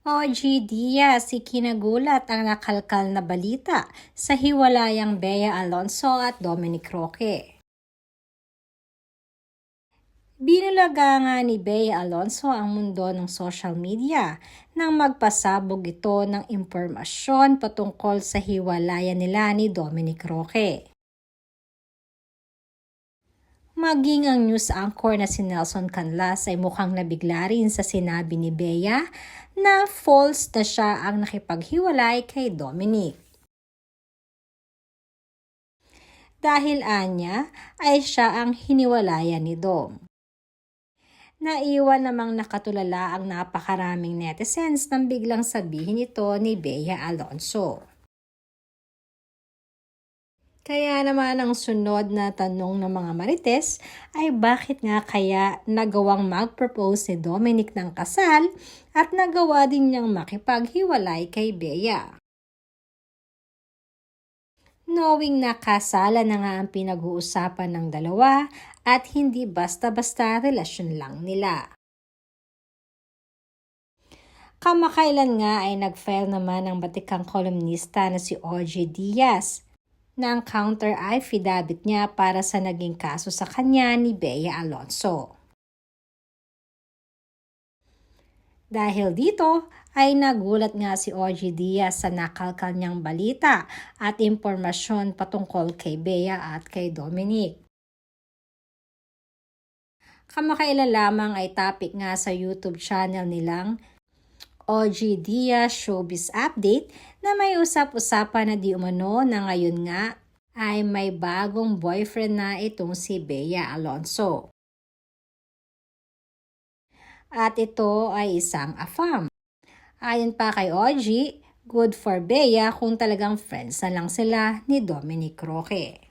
OG Diaz, ikinagulat ang nakalkal na balita sa hiwalayang Bea Alonzo at Dominic Roque. Binulaga nga ni Bea Alonzo ang mundo ng social media nang magpasabog ito ng impormasyon patungkol sa hiwalayan nila ni Dominic Roque. Maging ang news anchor na si Nelson Canlas ay mukhang nabigla rin sa sinabi ni Bea na false na siya ang nakipaghiwalay kay Dominic. Dahil anya ay siya ang hiniwalayan ni Dom. Naiwan namang nakatulala ang napakaraming netizens nang biglang sabihin ito ni Bea Alonzo. Kaya naman ang sunod na tanong ng mga marites ay bakit nga kaya nagawang mag-propose si Dominic ng kasal at nagawa din niyang makipaghiwalay kay Bea. Knowing na kasalan na nga ang pinag-uusapan ng dalawa at hindi basta-basta relasyon lang nila. Kamakailan nga ay nag-file naman ang batikang kolumnista na si OG Diaz ng counter affidavit niya para sa naging kaso sa kanya ni Bea Alonzo. Dahil dito ay nagulat nga si OG Diaz sa nakalkal niyang balita at impormasyon patungkol kay Bea at kay Dominic. Kamakailan lamang ay topic nga sa YouTube channel nilang OG Diaz Showbiz Update na may usap-usapan na di umano na ngayon nga ay may bagong boyfriend na itong si Bea Alonzo. At ito ay isang AFAM. Ayon pa kay OG, good for Bea kung talagang friends na lang sila ni Dominic Roque.